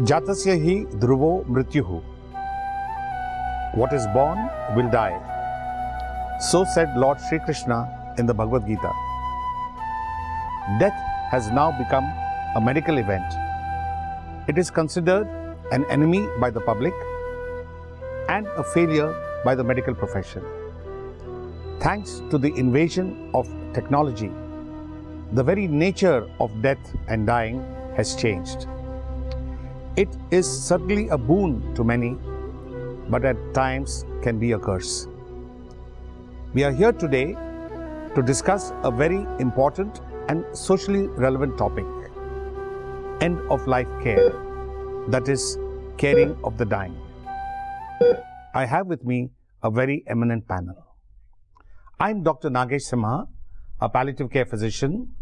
Jatasya hi dhruvo mrityuhu. What is born will die. So said Lord Sri Krishna in the Bhagavad Gita. Death has now become a medical event. It is considered an enemy by the public and a failure by the medical profession. Thanks to the invasion of technology, the very nature of death and dying has changed. It is certainly a boon to many, but at times can be a curse. We are here today to discuss a very important and socially relevant topic, end-of-life care, that is, caring of the dying. I have with me a very eminent panel. I am Dr. Nagesh Simha, a palliative care physician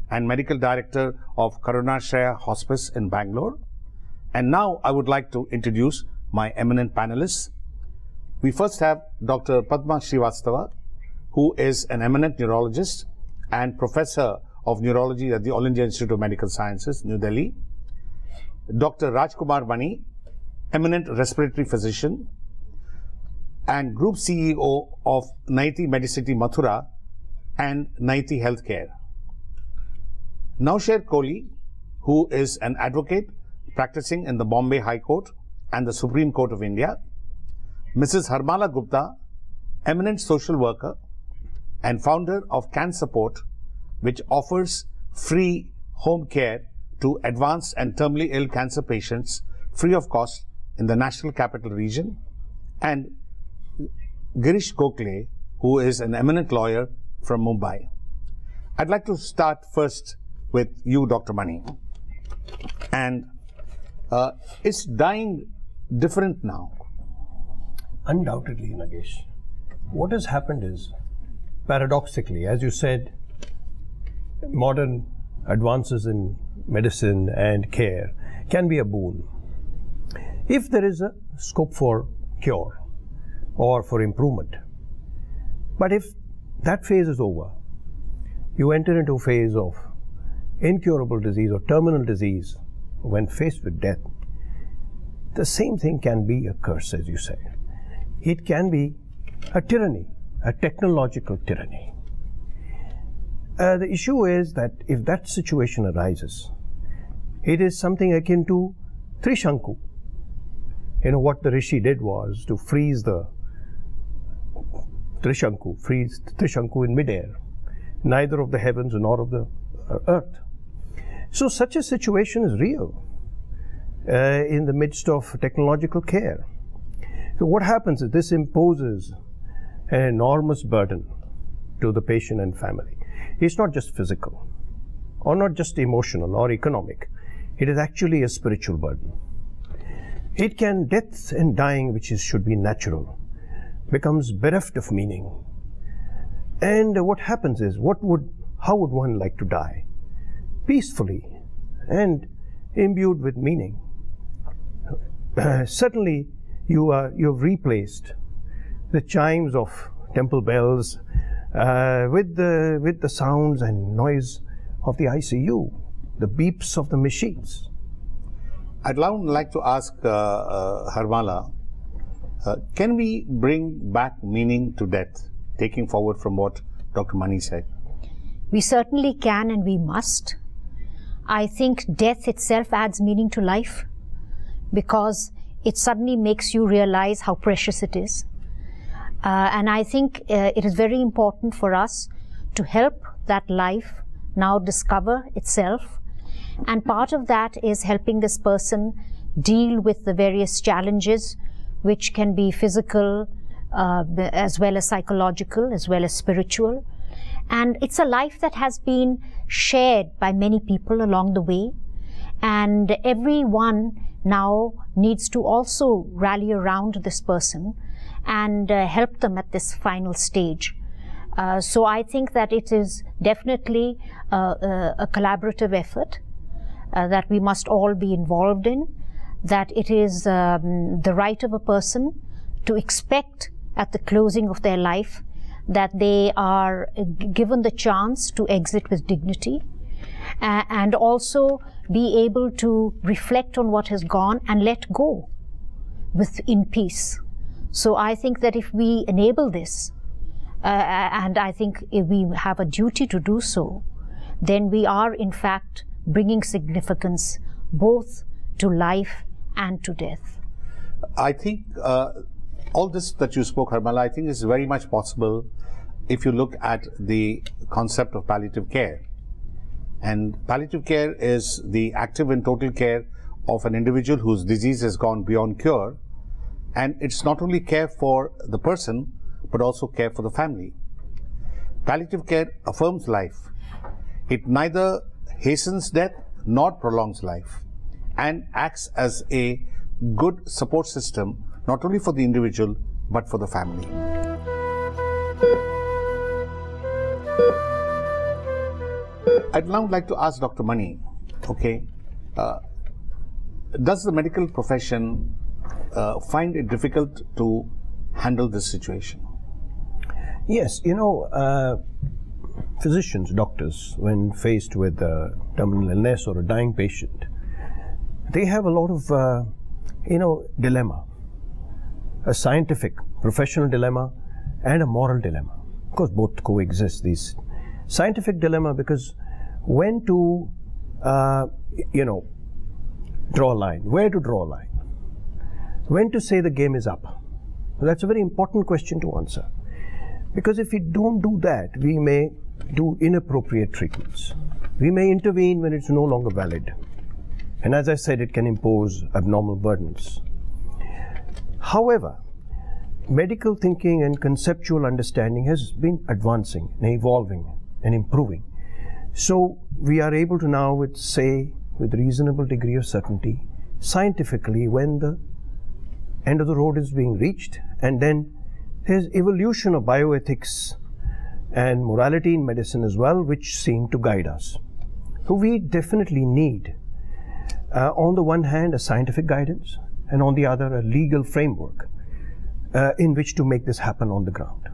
and medical director of Karunashraya Hospice in Bangalore. And now I would like to introduce my eminent panelists. We first have Dr. Padma Srivastava, who is an eminent neurologist and professor of neurology at the All India Institute of Medical Sciences, New Delhi. Dr. Rajkumar Mani, eminent respiratory physician and Group CEO of Naiti Medicity Mathura and Naiti Healthcare. Nausher Kohli, who is an advocate practicing in the Bombay High Court and the Supreme Court of India. Mrs. Harmala Gupta, eminent social worker and founder of Can Support, which offers free home care to advanced and terminally ill cancer patients free of cost in the National Capital Region. And Girish Gokhale, who is an eminent lawyer from Mumbai. I'd like to start first with you, Dr. Mani. And is dying different now? Undoubtedly, Nagesh. What has happened is, paradoxically, as you said, modern advances in medicine and care can be a boon if there is a scope for cure or for improvement. But if that phase is over, you enter into a phase of incurable disease or terminal disease. When faced with death, the same thing can be a curse, as you said. It can be a tyranny, a technological tyranny. The issue is that if that situation arises, it is something akin to Trishanku. You know, what the Rishi did was to freeze the Trishanku in midair, neither of the heavens nor of the earth. So such a situation is real in the midst of technological care. So what happens is this imposes an enormous burden to the patient and family. It's not just physical, or not just emotional or economic. It is actually a spiritual burden. It can, death and dying, which should be natural, becomes bereft of meaning. And what happens is, how would one like to die? Peacefully and imbued with meaning. Certainly, you've replaced the chimes of temple bells with the sounds and noise of the ICU, the beeps of the machines. I'd now like to ask Harmala, can we bring back meaning to death, taking forward from what Dr. Mani said? We certainly can, and we must. I think death itself adds meaning to life because it suddenly makes you realize how precious it is. And I think it is very important for us to help that life now discover itself. And part of that is helping this person deal with the various challenges, which can be physical, as well as psychological, as well as spiritual. And it's a life that has been shared by many people along the way. And everyone now needs to also rally around this person and help them at this final stage. So I think that it is definitely a collaborative effort that we must all be involved in, that it is the right of a person to expect at the closing of their life that they are given the chance to exit with dignity, and also be able to reflect on what has gone and let go in peace. So I think that if we enable this, and I think if we have a duty to do so, then we are in fact bringing significance both to life and to death. I think all this that you spoke, Harmala, I think is very much possible if you look at the concept of palliative care. And palliative care is the active and total care of an individual whose disease has gone beyond cure. And it's not only care for the person, but also care for the family. Palliative care affirms life. It neither hastens death nor prolongs life, and acts as a good support system, not only for the individual, but for the family. I'd now like to ask Dr. Mani, okay, does the medical profession find it difficult to handle this situation? Yes, you know, physicians, doctors, when faced with a terminal illness or a dying patient, they have a lot of, dilemma. A scientific, professional dilemma and a moral dilemma. Of course, both coexist. These scientific dilemma, because when to, draw a line, where to draw a line, when to say the game is up. That's a very important question to answer. Because if we don't do that, we may do inappropriate treatments. We may intervene when it's no longer valid. And as I said, it can impose abnormal burdens. However, medical thinking and conceptual understanding has been advancing and evolving and improving. So we are able to now say with reasonable degree of certainty, scientifically, when the end of the road is being reached, and then there's evolution of bioethics and morality in medicine as well, which seem to guide us. So we definitely need, on the one hand, a scientific guidance, and on the other, a legal framework in which to make this happen on the ground.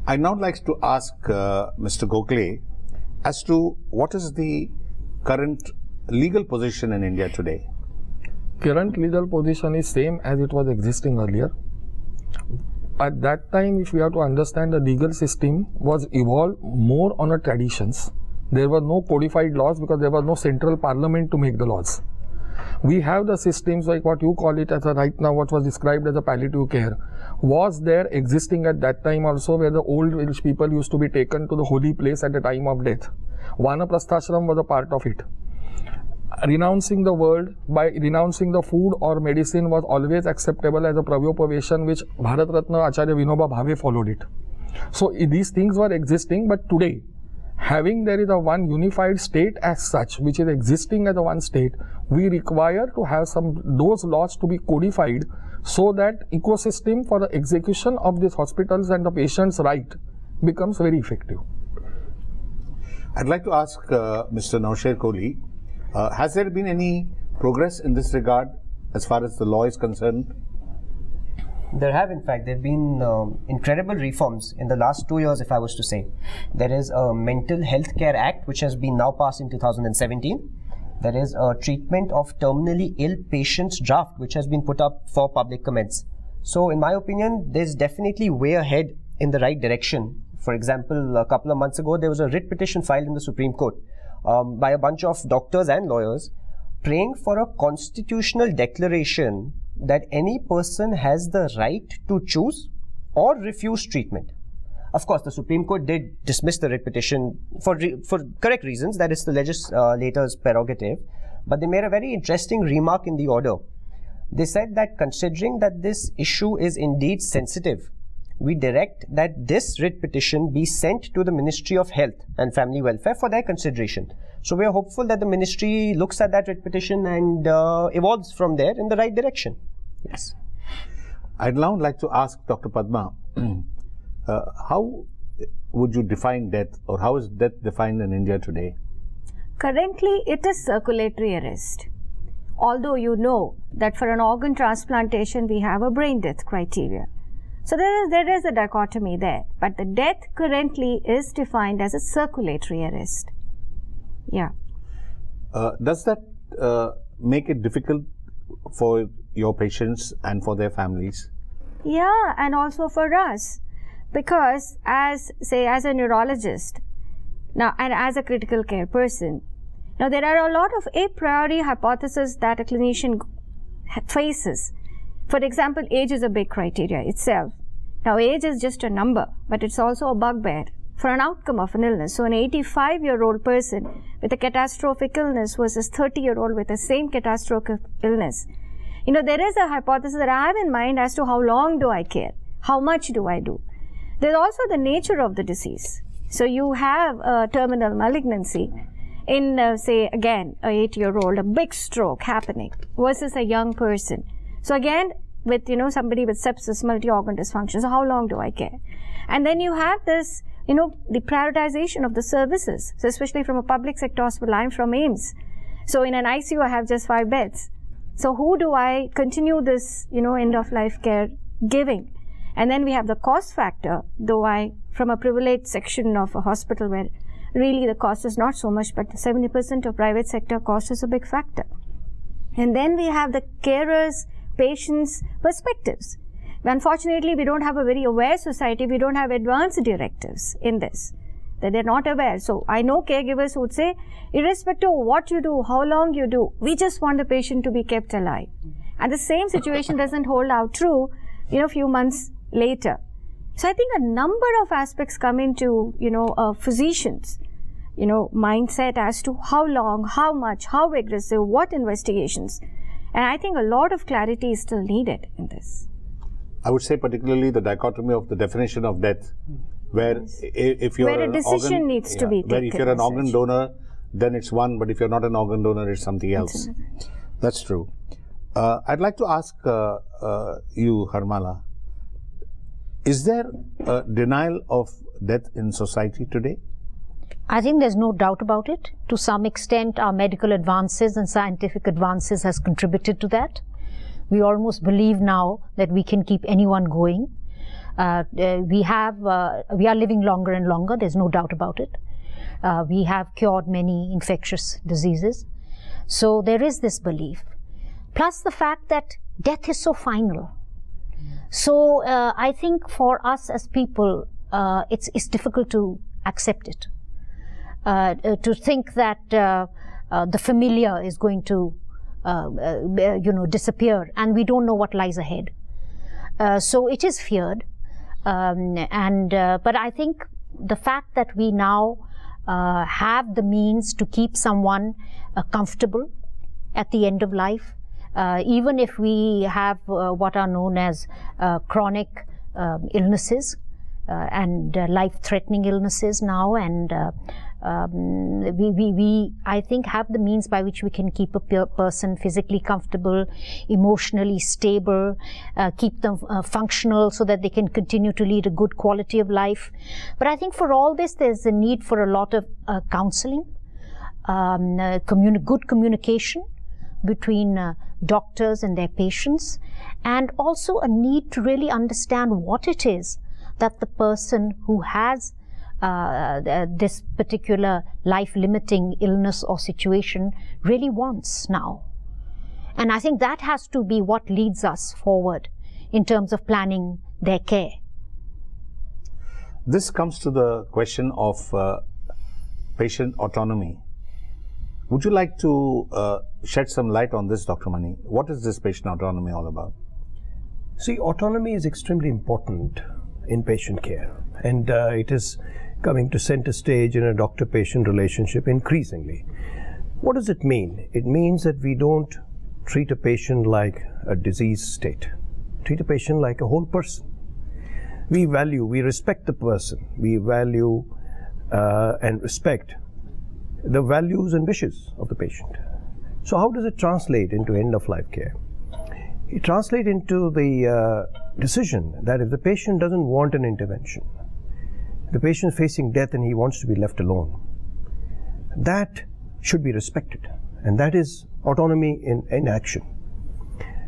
I'd now like to ask Mr. Gokhale as to what is the current legal position in India today? Current legal position is same as it was existing earlier. At that time, if we have to understand, the legal system was evolved more on a traditions. There were no codified laws because there was no central parliament to make the laws. We have the systems like what you call it as a right now, what was described as a palliative care, was there existing at that time also, where the old village people used to be taken to the holy place at the time of death. Vanaprasthashram was a part of it. Renouncing the world by renouncing the food or medicine was always acceptable as a pravyopavation, which Bharat Ratna Acharya Vinoba Bhave followed it. So these things were existing, but today, having there is a one unified state as such, which is existing as a one state, we require to have those laws to be codified so that ecosystem for the execution of these hospitals and the patient's right becomes very effective. I'd like to ask Mr. Nausher Kohli, has there been any progress in this regard as far as the law is concerned? There have, in fact, there have been incredible reforms in the last 2 years, if I was to say. There is a Mental Health Care Act, which has been now passed in 2017. There is a Treatment of Terminally Ill Patients draft, which has been put up for public comments. So, in my opinion, there's definitely way ahead in the right direction. For example, a couple of months ago, there was a writ petition filed in the Supreme Court by a bunch of doctors and lawyers praying for a constitutional declaration that any person has the right to choose or refuse treatment. Of course, the Supreme Court did dismiss the writ petition for correct reasons, that is the legislator's prerogative, but they made a very interesting remark in the order. They said that considering that this issue is indeed sensitive, we direct that this writ petition be sent to the Ministry of Health and Family Welfare for their consideration. So we are hopeful that the ministry looks at that writ petition and evolves from there in the right direction. Yes. I'd now like to ask Dr. Padma, how would you define death, or how is death defined in India today? Currently, it is circulatory arrest. Although you know that for an organ transplantation, we have a brain death criteria. So there is a dichotomy there. But the death currently is defined as a circulatory arrest. Yeah. Does that make it difficult for your patients and for their families? Yeah, and also for us, because as a neurologist now and as a critical care person, now there are a lot of a priori hypotheses that a clinician faces. For example, age is a big criteria itself. Now age is just a number, but it's also a bugbear for an outcome of an illness. So an 85-year-old person with a catastrophic illness versus 30-year-old with the same catastrophic illness. You know, there is a hypothesis that I have in mind as to how long do I care? How much do I do? There's also the nature of the disease. So you have a terminal malignancy in, say, again, a 8-year-old, a big stroke happening versus a young person. So again, with, you know, somebody with sepsis, multi-organ dysfunction, so how long do I care? And then you have this, you know, the prioritization of the services. So especially from a public sector hospital, I'm from AIIMS. So in an ICU, I have just 5 beds. So who do I continue this, you know, end-of-life care giving? And then we have the cost factor, though from a privileged section of a hospital where really the cost is not so much, but 70% of private sector cost is a big factor. And then we have the carers, patients' perspectives. Unfortunately, we don't have a very aware society. We don't have advanced directives in this, that they're not aware. So I know caregivers would say, irrespective of what you do, how long you do, we just want the patient to be kept alive. And the same situation doesn't hold out true, you know, a few months later. So I think a number of aspects come into, you know, physicians, you know, mindset as to how long, how much, how aggressive, what investigations. And I think a lot of clarity is still needed in this. I would say particularly the dichotomy of the definition of death, where if you're where a decision organ, needs to be taken. Where if you're an organ donor, then it's one, but if you're not an organ donor, it's something else. That's true. I'd like to ask you, Harmala, is there a denial of death in society today? I think there's no doubt about it. To some extent, our medical advances and scientific advances has contributed to that. We almost believe now that we can keep anyone going. We are living longer and longer, there's no doubt about it. We have cured many infectious diseases. So there is this belief. Plus the fact that death is so final. So I think for us as people, it's difficult to accept it. To think that the familiar is going to disappear, and we don't know what lies ahead. So it is feared, but I think the fact that we now have the means to keep someone comfortable at the end of life, even if we have what are known as chronic illnesses and life-threatening illnesses now, and we I think have the means by which we can keep a person physically comfortable, emotionally stable, keep them functional so that they can continue to lead a good quality of life. But I think for all this there's a need for a lot of counseling, good communication between doctors and their patients, and also a need to really understand what it is that the person who has this particular life-limiting illness or situation really wants now. And I think that has to be what leads us forward in terms of planning their care. This comes to the question of patient autonomy. Would you like to shed some light on this, Dr. Mani? What is this patient autonomy all about? See, autonomy is extremely important in patient care, and it is coming to center stage in a doctor-patient relationship increasingly. What does it mean? It means that we don't treat a patient like a disease state. Treat a patient like a whole person. We respect the person. We value and respect the values and wishes of the patient. So how does it translate into end-of-life care? It translates into the decision that if the patient doesn't want an intervention, the patient is facing death and he wants to be left alone, that should be respected, and that is autonomy in action.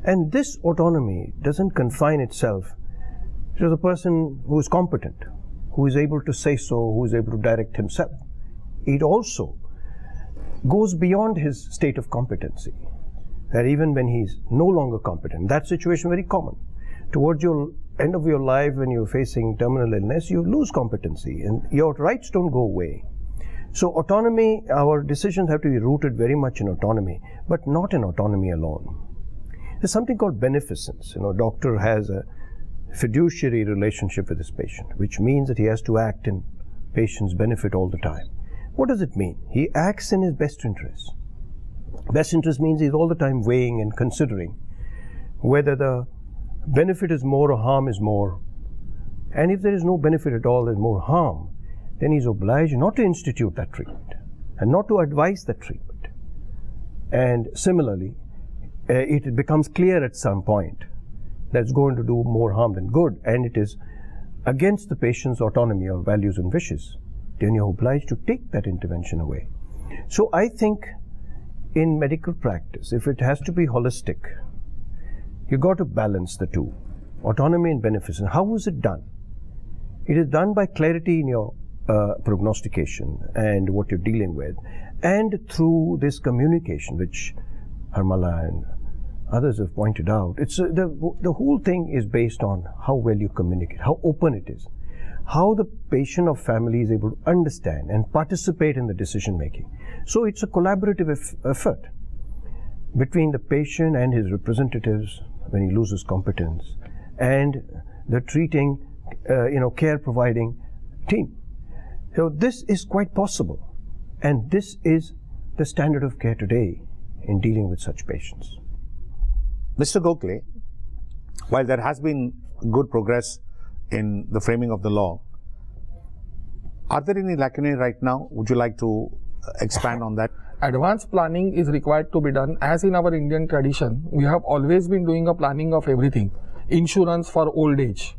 And this autonomy doesn't confine itself to the person who is competent, who is able to say so, who is able to direct himself. It also goes beyond his state of competency. That even when he's no longer competent, that situation very common. Towards your end of your life, when you're facing terminal illness, you lose competency and your rights don't go away. So autonomy, our decisions have to be rooted very much in autonomy, but not in autonomy alone. There's something called beneficence. Doctor has a fiduciary relationship with his patient, which means that he has to act in patient's benefit all the time. What does it mean? He acts in his best interest. Best interest means he's all the time weighing and considering whether the benefit is more or harm is more. And if there is no benefit at all, there's more harm, then he's obliged not to institute that treatment and not to advise that treatment. And similarly, it becomes clear at some point that it's going to do more harm than good, and it is against the patient's autonomy or values and wishes, then you're obliged to take that intervention away. So I think in medical practice, if it has to be holistic, you got to balance the two, autonomy and beneficence. How is it done? It is done by clarity in your prognostication and what you're dealing with, and through this communication, which Harmala and others have pointed out. It's the whole thing is based on how well you communicate, how open it is, how the patient or family is able to understand and participate in the decision making. So it's a collaborative effort between the patient and his representatives when he loses competence, and the treating, care providing team. So this is quite possible, and this is the standard of care today in dealing with such patients. Mr. Gokhale, while there has been good progress in the framing of the law, are there any lacunae right now? Would you like to expand on that? Advanced planning is required to be done. As in our Indian tradition, we have always been doing a planning of everything. Insurance for old age,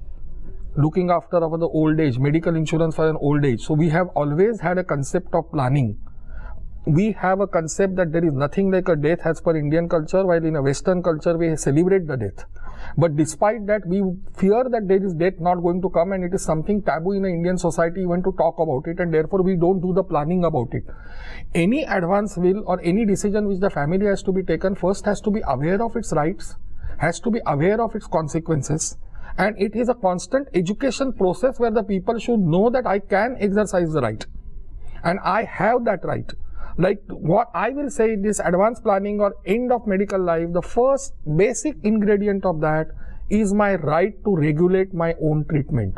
looking after our the old age, medical insurance for an old age. So we have always had a concept of planning. We have a concept that there is nothing like a death as per Indian culture, while in a Western culture we celebrate the death. But despite that, we fear that there is death not going to come, and it is something taboo in an Indian society even to talk about it, and therefore we don't do the planning about it. Any advance will or any decision which the family has to be taken first has to be aware of its rights, has to be aware of its consequences, and it is a constant education process where the people should know that I can exercise the right and I have that right. Like what I will say in this advanced planning or end of medical life, the first basic ingredient of that is my right to regulate my own treatment.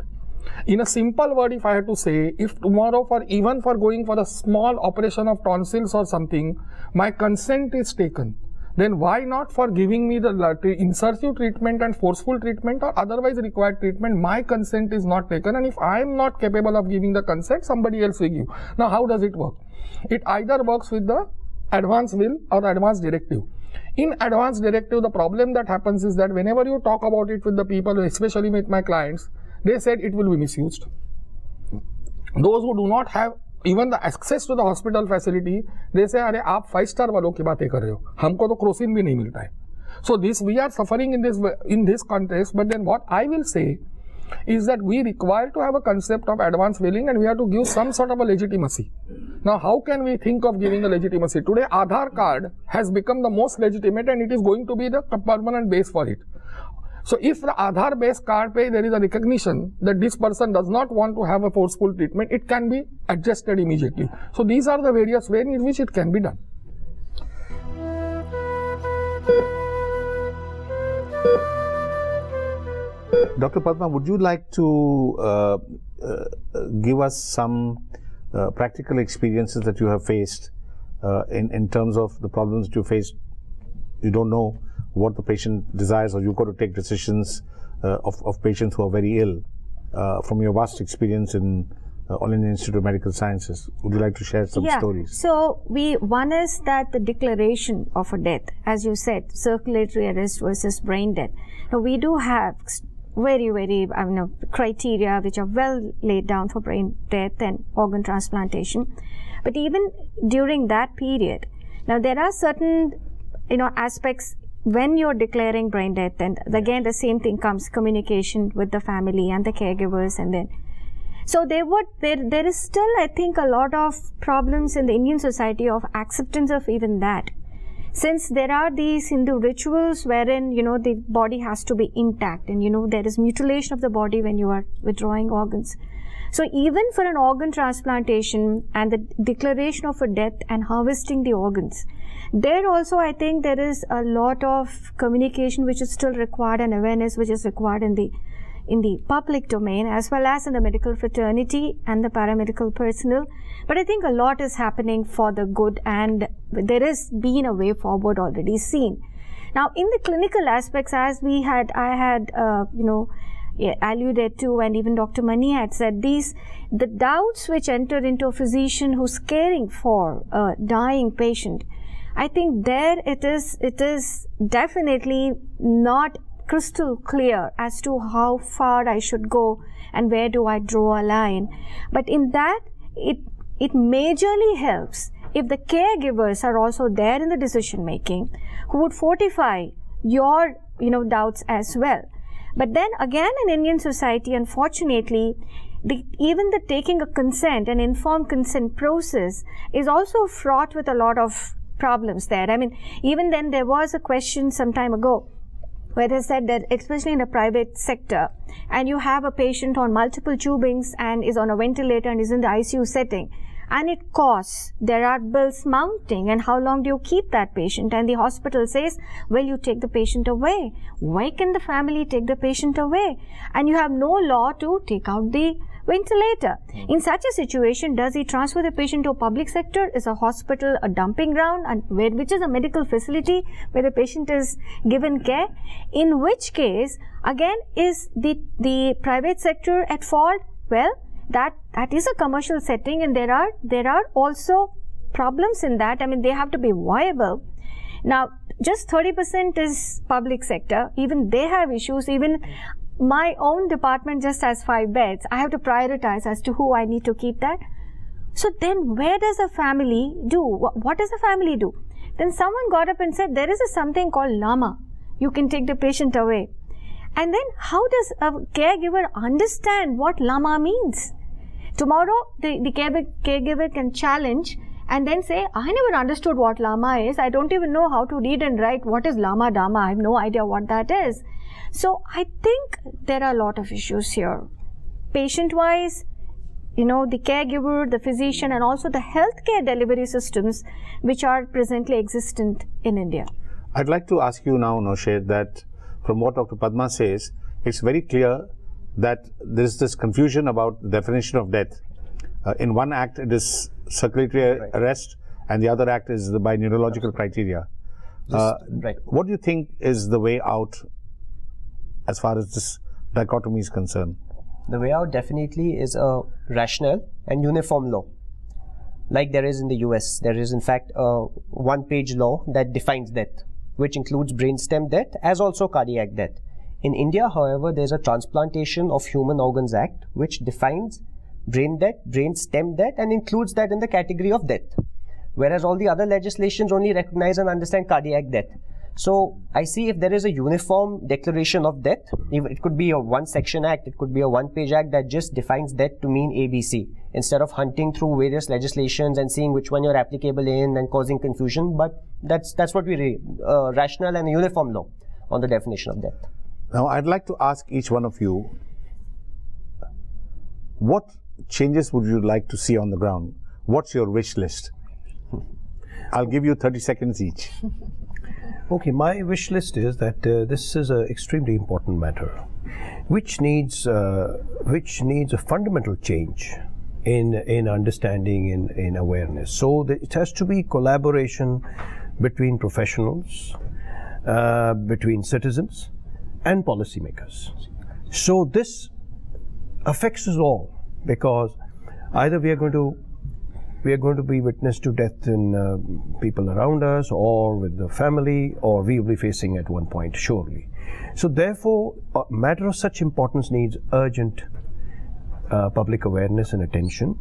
In a simple word, if I have to say, if tomorrow even for going for a small operation of tonsils or something, my consent is taken, then why not for giving me the insertive treatment and forceful treatment or otherwise required treatment, my consent is not taken, and if I am not capable of giving the consent, somebody else will give. Now how does it work? It either works with the advance will or advance directive. In advance directive, the problem that happens is that whenever you talk about it with the people, especially with my clients, they said it will be misused. Those who do not have even the access to the hospital facility, they say, "Arey, aap 5-star वालों की बातें कर रहे हो, हमको तो Crocin भी नहीं मिलता है." So this we are suffering in this context. But then what I will say is that we require to have a concept of advance willing, and we have to give some sort of a legitimacy. Now, how can we think of giving a legitimacy? Today, Aadhaar card has become the most legitimate, and it is going to be the permanent base for it. So, if the Aadhaar based card pay, there is a recognition that this person does not want to have a forceful treatment, it can be adjusted immediately. So, these are the various ways in which it can be done. Dr. Padma, would you like to give us some practical experiences that you have faced in terms of the problems that you faced? You don't know what the patient desires, or you've got to take decisions of patients who are very ill from your vast experience in All India Institute of Medical Sciences. Would you like to share some stories? So one is that the declaration of a death, as you said, circulatory arrest versus brain death. Now we do have very criteria which are well laid down for brain death and organ transplantation. But even during that period, now there are certain aspects when you're declaring brain death, and again the same thing comes, communication with the family and the caregivers, and then So there is still, I think, a lot of problems in the Indian society of acceptance of even that. Since there are these Hindu rituals wherein, the body has to be intact, and, there is mutilation of the body when you are withdrawing organs. So even for an organ transplantation and the declaration of a death and harvesting the organs, there also I think there is a lot of communication which is still required and awareness which is required in the public domain as well as in the medical fraternity and the paramedical personnel. But I think a lot is happening for the good, and there has been a way forward already seen. Now in the clinical aspects, as I had alluded to, and even Dr. Mani had said, the doubts which enter into a physician who's caring for a dying patient, I think there it is definitely not crystal clear as to how far I should go and where do I draw a line. But in that, it majorly helps if the caregivers are also there in the decision making, who would fortify your doubts as well. But then again, in Indian society, unfortunately, even the taking a consent, an informed consent process, is also fraught with a lot of problems there. I mean, even then there was a question some time ago where they said that, especially in the private sector, and you have a patient on multiple tubings and is on a ventilator and is in the ICU setting, and it costs, there are bills mounting, and how long do you keep that patient? And the hospital says, well, you take the patient away. Why can the family take the patient away? And you have no law to take out the ventilator. In such a situation, does he transfer the patient to a public sector? Is a hospital a dumping ground, and which is a medical facility where the patient is given care? In which case, again, is the private sector at fault? Well, that is a commercial setting, and there are also problems in that. I mean, they have to be viable. Now, just 30% is public sector. Even they have issues. Even my own department just has 5 beds. I have to prioritize as to who I need to keep that. So then where does a family do? What does a family do? Then someone got up and said, there is something called LAMA. You can take the patient away. And then how does a caregiver understand what LAMA means? Tomorrow, the caregiver can challenge and then say, I never understood what LAMA is. I don't even know how to read and write. What is LAMA Dama? I have no idea what that is. So I think there are a lot of issues here. Patient-wise, the caregiver, the physician, and also the healthcare delivery systems which are presently existent in India. I'd like to ask you now, Naushed, that from what Dr. Padma says, it's very clear that there is this confusion about the definition of death. In one act, it is circulatory arrest, and the other act is by neurological criteria. What do you think is the way out as far as this dichotomy is concerned? The way out definitely is a rational and uniform law. Like there is in the US, there is in fact a one-page law that defines death, which includes brainstem death as also cardiac death. In India, however, there is a Transplantation of Human Organs Act, which defines brain death, brainstem death, and includes that in the category of death. Whereas all the other legislations only recognize and understand cardiac death. So I see if there is a uniform declaration of death, it could be a one-section act, it could be a one-page act that just defines death to mean ABC, instead of hunting through various legislations and seeing which one you're applicable in and causing confusion. But that's what we read, rational and a uniform law on the definition of death. Now, I'd like to ask each one of you, what changes would you like to see on the ground? What's your wish list? I'll give you 30 seconds each. Okay, my wish list is that this is an extremely important matter, which needs a fundamental change in understanding, in awareness. So it has to be collaboration between professionals, between citizens, and policymakers. So this affects us all, because either we are going to be witness to death in people around us, or with the family, or we will be facing at one point, surely. So therefore, a matter of such importance needs urgent public awareness and attention.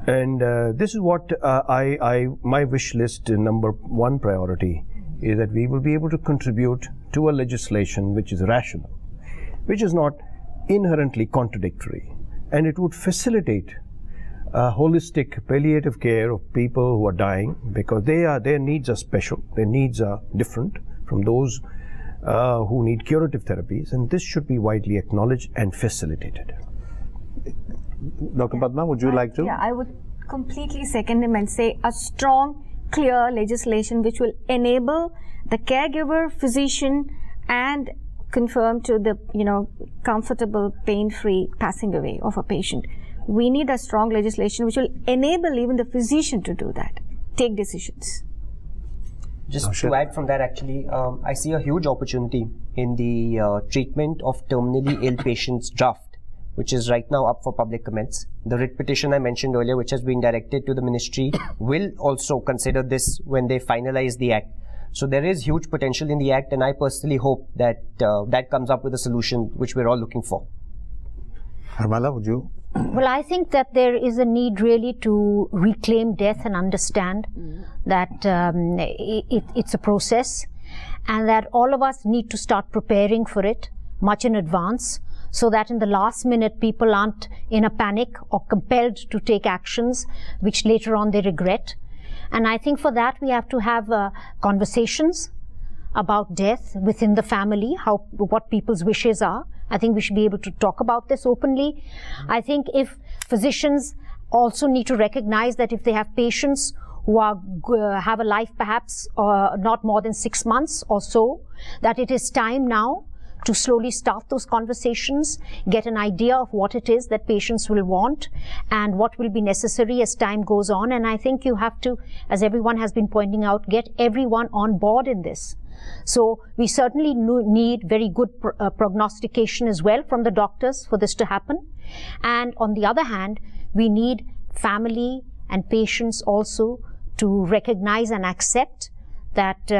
And this is what my wish list number 1 priority is, that we will be able to contribute to a legislation which is rational, which is not inherently contradictory, and it would facilitate holistic palliative care of people who are dying, because their needs are special, their needs are different from those who need curative therapies, and this should be widely acknowledged and facilitated. Dr. Padma, would you like to? Yeah, I would completely second him and say a strong, clear legislation which will enable the caregiver, physician, and confirm to the comfortable, pain-free passing away of a patient. We need a strong legislation which will enable even the physician to do that, take decisions. Just to add from that, actually, I see a huge opportunity in the treatment of terminally ill patients draft, which is right now up for public comments. The writ petition I mentioned earlier, which has been directed to the ministry, will also consider this when they finalize the act. So there is huge potential in the act, and I personally hope that that comes up with a solution which we're all looking for. Harmala, would you? Well, I think that there is a need really to reclaim death and understand that it's a process, and that all of us need to start preparing for it much in advance, so that in the last minute people aren't in a panic or compelled to take actions which later on they regret. And I think for that we have to have conversations about death within the family, what people's wishes are. I think we should be able to talk about this openly. I think if physicians also need to recognize that if they have patients who have a life perhaps not more than 6 months or so, that it is time now to slowly start those conversations, get an idea of what it is that patients will want and what will be necessary as time goes on. And I think you have to, as everyone has been pointing out, get everyone on board in this. So we certainly need very good prognostication as well from the doctors for this to happen. And on the other hand, we need family and patients also to recognize and accept that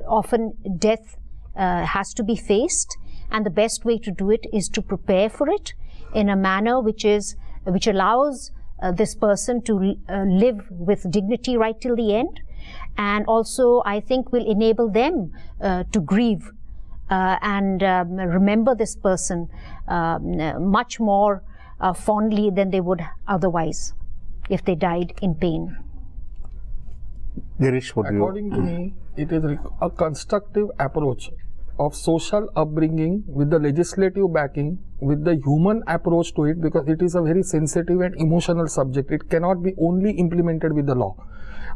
often death has to be faced, and the best way to do it is to prepare for it in a manner which allows this person to live with dignity right till the end, and also I think will enable them to grieve and remember this person much more fondly than they would otherwise if they died in pain. Girish, what do you? According to me, it is a constructive approach of social upbringing with the legislative backing, with the human approach to it, because it is a very sensitive and emotional subject. It cannot be only implemented with the law.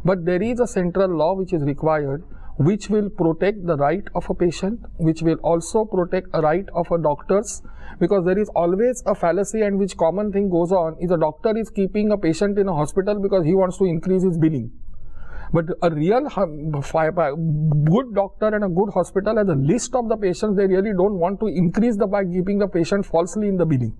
But there is a central law which is required, which will protect the right of a patient, which will also protect a right of a doctors, because there is always a fallacy, and which common thing goes on is a doctor is keeping a patient in a hospital because he wants to increase his billing. But a real good doctor and a good hospital has a list of the patients they really don't want to increase by keeping the patient falsely in the billing.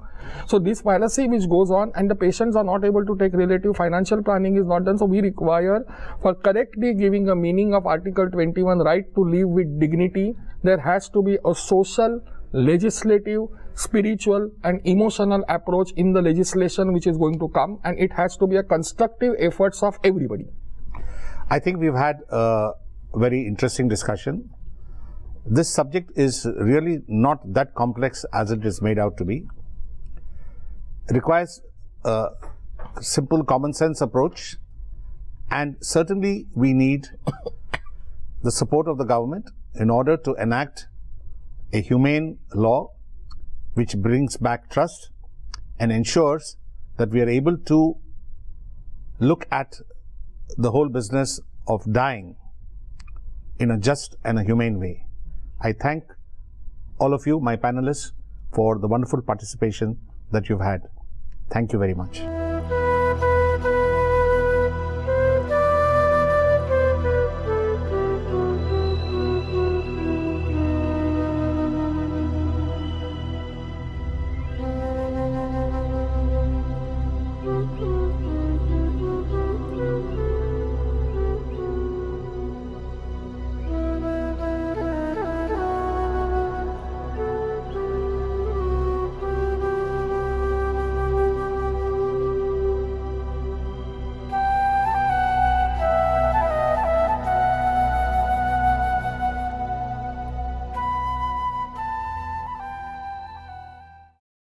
So this fallacy which goes on, and the patients are not able to take relative financial planning is not done. So we require, for correctly giving a meaning of Article 21, right to live with dignity, there has to be a social, legislative, spiritual and emotional approach in the legislation which is going to come, and it has to be a constructive efforts of everybody. I think we've had a very interesting discussion. This subject is really not that complex as it is made out to be. It requires a simple common sense approach, and certainly we need the support of the government in order to enact a humane law which brings back trust and ensures that we are able to look at the whole business of dying in a just and a humane way. I thank all of you, my panelists, for the wonderful participation that you've had. Thank you very much.